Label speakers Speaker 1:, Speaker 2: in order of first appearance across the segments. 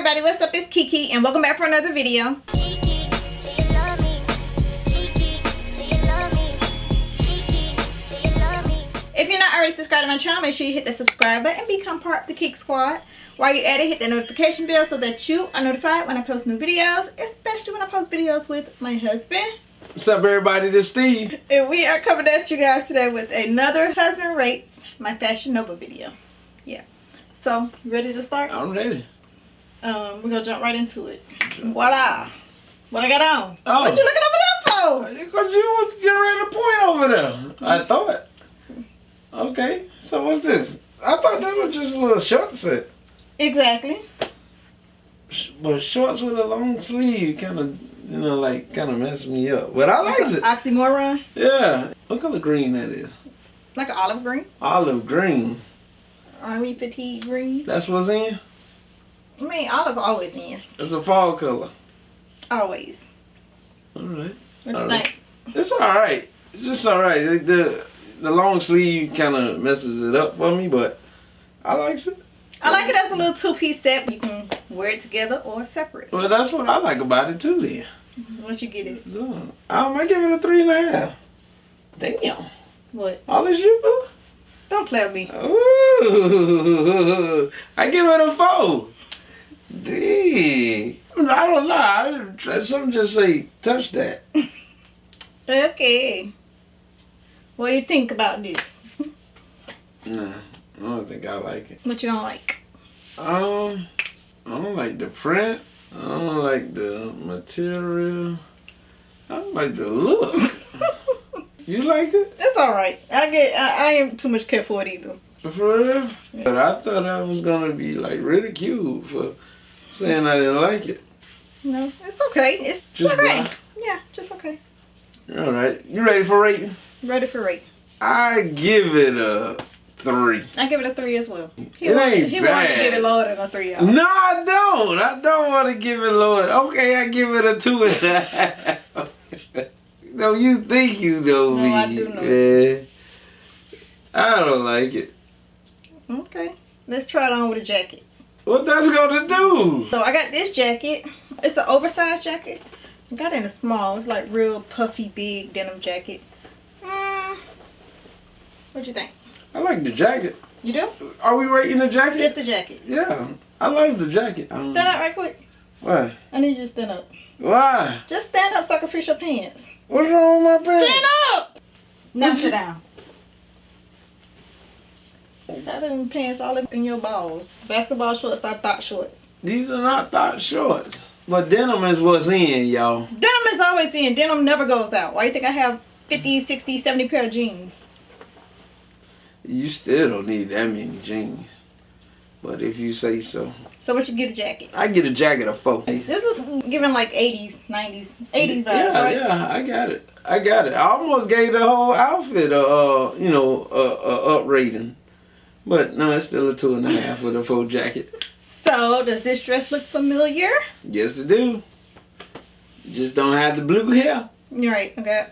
Speaker 1: everybody, what's up? It's Kiki and welcome back for another video. If you're not already subscribed to my channel, make sure you hit the subscribe button and become part of the Kiki Squad. While you're at it, hit the notification bell so that you are notified when I post new videos, especially when I post videos with my husband.
Speaker 2: What's up, everybody? This is Steve.
Speaker 1: And we are coming at you guys today with another Husband Rates My Fashion Nova video. Yeah. So, you ready to start?
Speaker 2: I'm ready.
Speaker 1: We're gonna jump right into it. Voila! What I got on?
Speaker 2: Oh.
Speaker 1: What you looking over there for?
Speaker 2: Because you was getting ready to point over there. I thought. Okay, so what's this? I thought that was just a little short set.
Speaker 1: Exactly.
Speaker 2: But shorts with a long sleeve kind of, you know, like kind of messed me up. But I like it.
Speaker 1: Oxymoron?
Speaker 2: Yeah. What color green that is?
Speaker 1: Like an olive green?
Speaker 2: Olive green.
Speaker 1: Army fatigue green.
Speaker 2: That's what's in?
Speaker 1: I mean, olive always in.
Speaker 2: It's a fall color.
Speaker 1: Always.
Speaker 2: Alright.
Speaker 1: What you think?
Speaker 2: It's alright. It's just alright. The long sleeve kind of messes it up for me, but I like it.
Speaker 1: I like it as a little two-piece set. You can wear it together or separate.
Speaker 2: Well, that's what I like about it too then.
Speaker 1: What you get is?
Speaker 2: I might give it a 3.5. Damn.
Speaker 1: What?
Speaker 2: All this you, boo?
Speaker 1: Don't play with me.
Speaker 2: Ooh. I give it a 4. Dang. I don't know. Some just say, touch that.
Speaker 1: Okay. What do you think about this?
Speaker 2: Nah, I don't think I like it.
Speaker 1: What you don't like?
Speaker 2: I don't like the print. I don't like the material. I don't like the look. You liked it?
Speaker 1: It's alright. I ain't too much care for it either.
Speaker 2: For real? Yeah. But I thought I was gonna be like ridiculed for saying I didn't like it.
Speaker 1: No, it's okay. It's
Speaker 2: just
Speaker 1: okay.
Speaker 2: Blah.
Speaker 1: Yeah, just okay.
Speaker 2: Alright. You ready for rating?
Speaker 1: Ready for rate.
Speaker 2: I give it a 3.
Speaker 1: I give it a 3 as well. He
Speaker 2: ain't
Speaker 1: wants to
Speaker 2: bad.
Speaker 1: give it lower than a 3. Y'all.
Speaker 2: No, I don't. I don't want to give it lower. Okay, I give it a 2.5. No, you think you know me.
Speaker 1: No, I do know.
Speaker 2: Yeah. I don't like it.
Speaker 1: Okay. Let's try it on with a jacket.
Speaker 2: What that's gonna do?
Speaker 1: So I got this jacket. It's an oversized jacket. I got it in a small. It's like real puffy, big denim jacket. What you think?
Speaker 2: I like the jacket.
Speaker 1: You do?
Speaker 2: Are we rating the jacket?
Speaker 1: Just the jacket.
Speaker 2: Yeah. I like the jacket.
Speaker 1: Stand up right quick.
Speaker 2: Why?
Speaker 1: I need you to stand up.
Speaker 2: Why?
Speaker 1: Just stand up so I can fish your pants.
Speaker 2: What's wrong with my pants?
Speaker 1: Stand up! Now sit down. Got them pants all up in your balls. Basketball shorts are thought shorts.
Speaker 2: These are not thought shorts. But denim is what's in, y'all.
Speaker 1: Denim is always in. Denim never goes out. Why you think I have 50, 60, 70 pair of jeans?
Speaker 2: You still don't need that many jeans. But if you say so.
Speaker 1: So what you get a jacket?
Speaker 2: I get a jacket of 4.
Speaker 1: This was giving like 80s, 90s, 80s vibes,
Speaker 2: yeah,
Speaker 1: right?
Speaker 2: Yeah, I got it. I almost gave the whole outfit a up rating. But no, it's still a 2.5 with a 4 jacket.
Speaker 1: So, does this dress look familiar?
Speaker 2: Yes, it do. You just don't have the blue hair.
Speaker 1: You're right. I got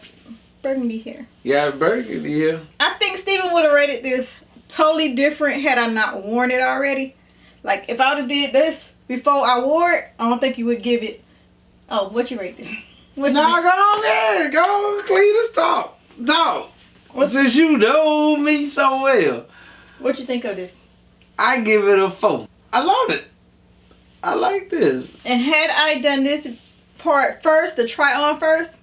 Speaker 1: burgundy hair.
Speaker 2: You got burgundy hair.
Speaker 1: I think Steven would have rated this totally different had I not worn it already. Like, if I would have did this before I wore it, I don't think you would give it. Oh, what you rate this?
Speaker 2: Go on there. Go clean this talk. Since you know me so well.
Speaker 1: What you think of this?
Speaker 2: I give it a 4. I love it. I like this.
Speaker 1: And had I done this part first, the try on first,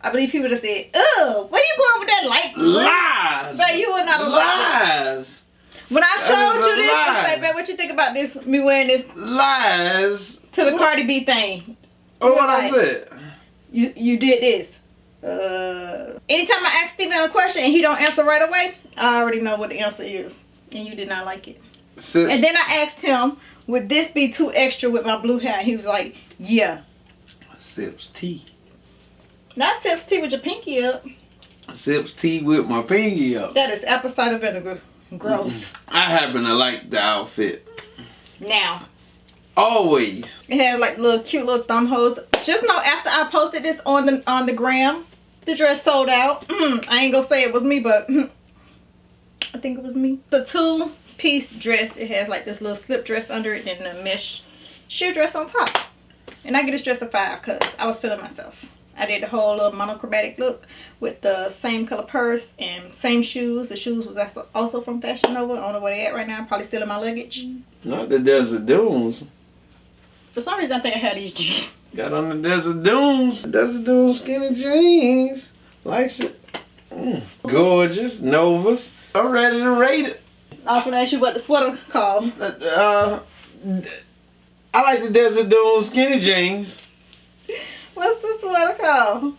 Speaker 1: I believe he would have said, "Ugh, where you going with that light blue?"
Speaker 2: Lies.
Speaker 1: But you would not have
Speaker 2: lies.
Speaker 1: When I showed you this,
Speaker 2: lie.
Speaker 1: I said, "Man, what you think about this? Me wearing this
Speaker 2: lies
Speaker 1: to the Cardi B thing?"
Speaker 2: Oh, what I said?
Speaker 1: You did this. Anytime I ask Steven a question and he don't answer right away, I already know what the answer is. And you did not like it. And then I asked him, would this be too extra with my blue hair? And he was like, yeah.
Speaker 2: Sips tea.
Speaker 1: Not sips tea with your pinky up.
Speaker 2: Sips tea with my pinky up.
Speaker 1: That is apple cider vinegar. Gross.
Speaker 2: I happen to like the outfit.
Speaker 1: Now.
Speaker 2: Always.
Speaker 1: It had like little cute little thumb holes. Just know after I posted this on the gram, the dress sold out. I ain't gonna say it was me, but I think it was me. The 2-piece dress. It has like this little slip dress under it and a mesh sheer dress on top. And I get this dress a 5 because I was feeling myself. I did the whole little monochromatic look with the same color purse and same shoes. The shoes was also from Fashion Nova. I don't know where they at right now. Probably still in my luggage.
Speaker 2: Not the Desert Dunes.
Speaker 1: For some reason, I think I had these jeans.
Speaker 2: Got on the Desert Dunes. Desert Dunes skinny jeans. Likes it. Gorgeous. Novas. I'm ready to rate it.
Speaker 1: I was going to ask you what the sweater called.
Speaker 2: I like the Desert Dunes skinny jeans.
Speaker 1: What's the sweater called?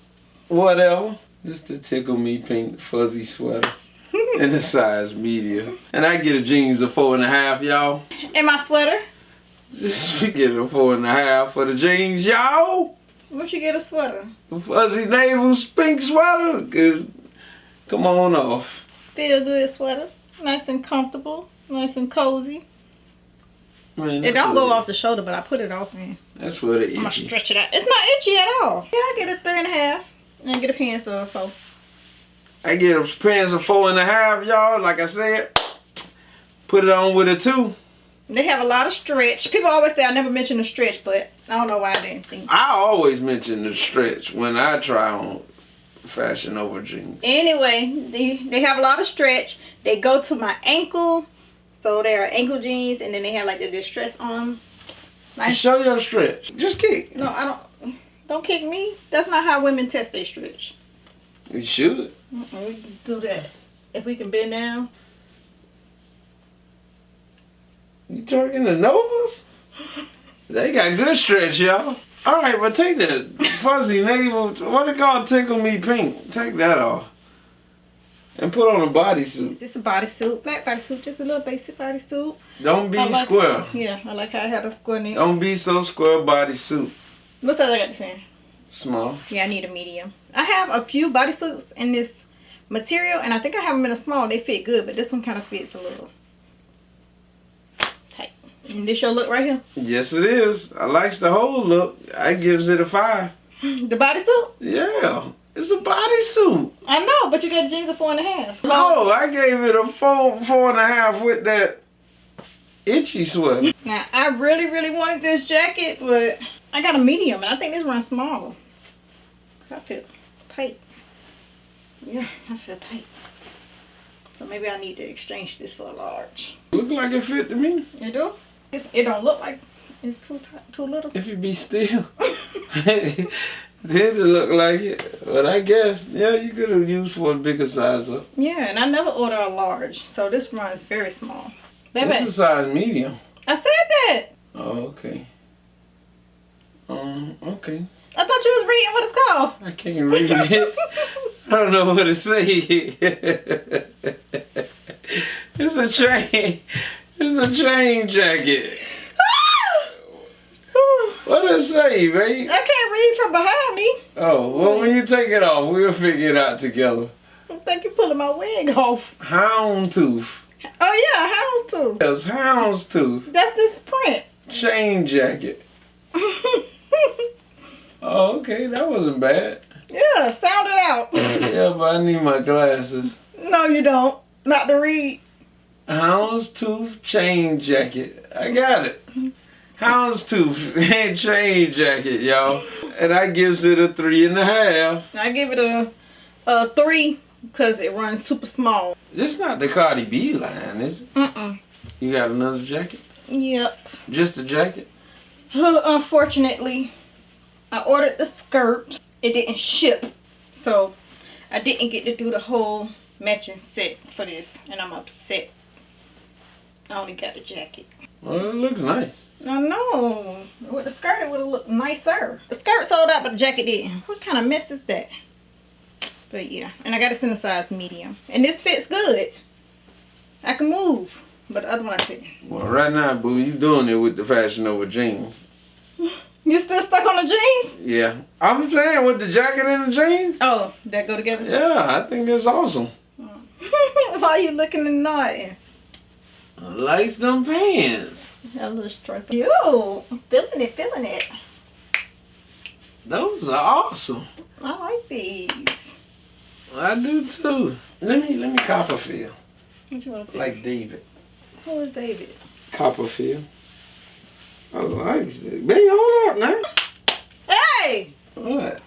Speaker 2: Whatever. This the Tickle Me Pink fuzzy sweater. In the size medium. And I get a jeans of 4.5, y'all.
Speaker 1: And my sweater?
Speaker 2: Just get a 4.5 for the jeans, y'all.
Speaker 1: What you get a sweater?
Speaker 2: A fuzzy naval pink sweater. Good. Come on off.
Speaker 1: Feel good sweater. Nice and comfortable. Nice and cozy.
Speaker 2: Man,
Speaker 1: it don't go off the shoulder, but I put it off in.
Speaker 2: That's what it is.
Speaker 1: I'm gonna stretch it out. It's not itchy at all. Yeah, I get a 3.5. And I get a pants of a 4.
Speaker 2: I get a pants of 4.5, y'all. Like I said, put it on with a 2.
Speaker 1: They have a lot of stretch. People always say I never mention the stretch, but I don't know why I didn't think.
Speaker 2: I always mention the stretch when I try on Fashion Nova jeans.
Speaker 1: Anyway, they have a lot of stretch. They go to my ankle. So they are ankle jeans, and then they have like the distress on. Nice.
Speaker 2: Show your stretch. Just kick.
Speaker 1: No, I don't. Don't kick me. That's not how women test their stretch.
Speaker 2: We should.
Speaker 1: We can do that. If we can bend down.
Speaker 2: You talking the Novas? They got good stretch, y'all. All right, but take that fuzzy navel. What it called? Tickle Me Pink. Take that off. And put on a bodysuit.
Speaker 1: This is a bodysuit. Black bodysuit. Just a little basic bodysuit.
Speaker 2: Don't be square.
Speaker 1: Yeah, I like how I had a square neck.
Speaker 2: Don't be so square bodysuit.
Speaker 1: What size I got to say?
Speaker 2: Small.
Speaker 1: Yeah, I need a medium. I have a few bodysuits in this material, and I think I have them in a small. They fit good, but this one kind of fits a little tight. And this your look right here?
Speaker 2: Yes, it is. I likes the whole look. I gives it a 5.
Speaker 1: The bodysuit?
Speaker 2: Yeah. It's a bodysuit.
Speaker 1: I know, but you got jeans of 4.5.
Speaker 2: No, I gave it a 4.5 with that itchy sweater.
Speaker 1: Now, I really, really wanted this jacket, but I got a medium, and I think this runs smaller. I feel tight. Yeah, I feel tight. So maybe I need to exchange this for a large.
Speaker 2: Look like it fit to me.
Speaker 1: You do? It don't look like it's too little.
Speaker 2: If you be still. Did it look like it? But I guess, yeah, you could have used for a bigger size up.
Speaker 1: Yeah, and I never order a large, so this runs very small. Baby.
Speaker 2: This is size medium.
Speaker 1: I said that.
Speaker 2: Oh, okay. Okay.
Speaker 1: I thought you was reading what it's called.
Speaker 2: I can't read it. I don't know what to say. It's a chain. It's a chain jacket. What does it say, babe?
Speaker 1: I can't read from behind me.
Speaker 2: Oh, well, when you take it off, we'll figure it out together.
Speaker 1: I think you're pulling my wig off.
Speaker 2: Houndstooth.
Speaker 1: Oh, yeah, houndstooth.
Speaker 2: That's houndstooth.
Speaker 1: That's this print.
Speaker 2: Chain jacket. Oh, okay, that wasn't bad.
Speaker 1: Yeah, sound it out.
Speaker 2: Yeah, but I need my glasses.
Speaker 1: No, you don't. Not to read.
Speaker 2: Houndstooth chain jacket. I got it. Houndstooth chain jacket, y'all. And I gives it a 3.5.
Speaker 1: I give it a 3 because it runs super small.
Speaker 2: This not the Cardi B line, is it? You got another jacket?
Speaker 1: Yep.
Speaker 2: Just a jacket?
Speaker 1: Unfortunately, I ordered the skirt. It didn't ship. So I didn't get to do the whole matching set for this. And I'm upset. I only got the jacket.
Speaker 2: Well, it looks nice.
Speaker 1: I know. With the skirt, it would have looked nicer. The skirt sold out, but the jacket didn't. What kind of mess is that? But yeah. And I got this in a size medium. And this fits good. I can move. But the other one I couldn't.
Speaker 2: Well, right now, boo, you doing it with the Fashion Nova jeans.
Speaker 1: You still stuck on the jeans?
Speaker 2: Yeah. I'm saying with the jacket and the jeans.
Speaker 1: Oh, that go together?
Speaker 2: Yeah, I think that's awesome.
Speaker 1: Why are you looking and nodding?
Speaker 2: Likes them pants.
Speaker 1: A little stripe. Yo, feeling it, feeling it.
Speaker 2: Those are awesome.
Speaker 1: I like these.
Speaker 2: I do too. Let me Copperfield.
Speaker 1: What you want to
Speaker 2: Like David.
Speaker 1: Who is David?
Speaker 2: Copperfield. I like it. Baby, hold up now.
Speaker 1: Hey!
Speaker 2: What?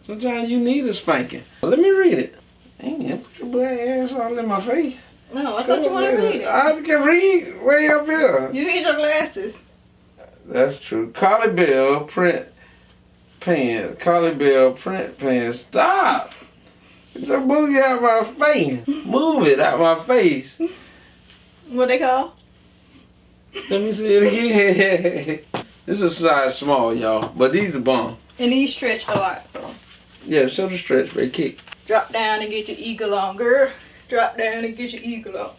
Speaker 2: Sometimes you need a spanking. Let me read it. Ain't put your black ass all in my face.
Speaker 1: No, I thought you wanted to read it.
Speaker 2: I can read way up here.
Speaker 1: You need your glasses.
Speaker 2: That's true. CARLYBELLE print pants. CARLYBELLE print pants. Stop! Get your boogie out my face. Move it out my face.
Speaker 1: What they call?
Speaker 2: Let me see it again. This is a size small, y'all. But these are bomb.
Speaker 1: And these stretch a lot, so.
Speaker 2: Yeah, show the stretch, baby. Kick.
Speaker 1: Drop down and get your eagle on, girl. Drop down and get your eagle on.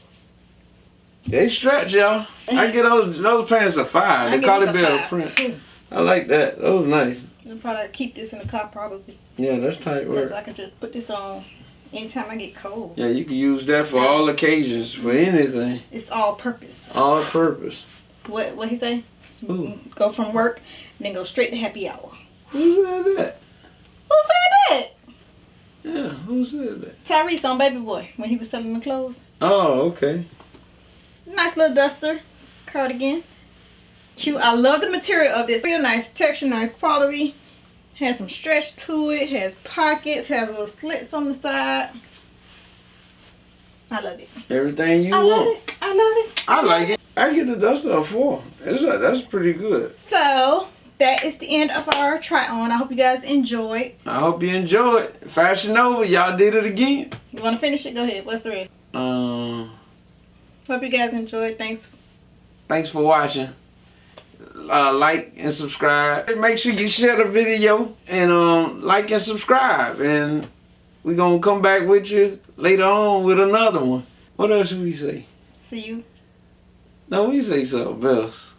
Speaker 2: They stretch, y'all. I get those pants are fire. The CARLYBELLE print.
Speaker 1: Too.
Speaker 2: I like that. Those nice.
Speaker 1: I'll probably keep this in the car probably.
Speaker 2: Yeah, that's tight work.
Speaker 1: Because I can just put this on anytime I get cold.
Speaker 2: Yeah, you can use that for all occasions, for anything.
Speaker 1: It's all purpose.
Speaker 2: All purpose.
Speaker 1: What he say?
Speaker 2: Ooh.
Speaker 1: Go from work and then go straight to happy hour.
Speaker 2: Who said that?
Speaker 1: Who said that?
Speaker 2: Yeah, who said that?
Speaker 1: Tyrese on Baby Boy when he was selling the clothes.
Speaker 2: Oh, okay.
Speaker 1: Nice little duster. Cardigan. Cute. I love the material of this. Real nice texture, nice quality. Has some stretch to it. Has pockets. Has little slits on the side. I love it.
Speaker 2: Everything you
Speaker 1: I
Speaker 2: want.
Speaker 1: love it. I love it.
Speaker 2: I like it. I get the duster a 4. That's pretty good.
Speaker 1: So that is the end of our try on. I hope you guys enjoyed.
Speaker 2: I hope you enjoyed. Fashion over. Y'all did it again.
Speaker 1: You want to finish it? Go ahead. What's the rest? Hope you guys enjoyed. Thanks
Speaker 2: for watching. Like and subscribe. Make sure you share the video and like and subscribe. And we're gonna come back with you later on with another one. What else should we say?
Speaker 1: See you.
Speaker 2: No, we say something else.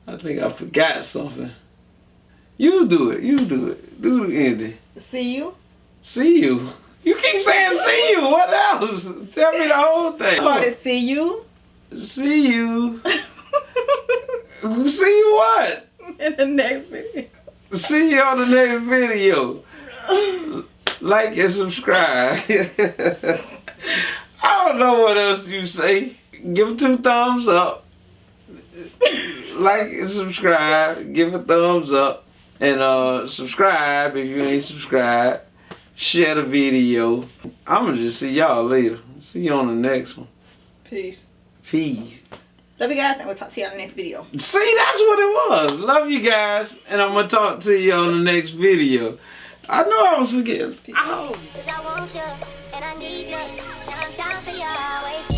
Speaker 2: I think I forgot something. You do it. You do it. Do the ending.
Speaker 1: See you.
Speaker 2: See you. You keep saying see you. What else? Tell me the whole thing.
Speaker 1: How about it? See you.
Speaker 2: See you. See you what?
Speaker 1: In the next video.
Speaker 2: See you on the next video. Like and subscribe. I don't know what else you say. Give it 2 thumbs up. Like and subscribe. Give a thumbs up. And subscribe if you ain't subscribed. Share the video. I'm going to just see y'all later. See you on the next one.
Speaker 1: Peace.
Speaker 2: Peace.
Speaker 1: Love you guys, and we'll talk to you on the next video.
Speaker 2: See, that's what it was. Love you guys, and I'm going to talk to you on the next video. I know I was forgetting. Oh. 'Cause I want you, and I need you, and I'm down for you always.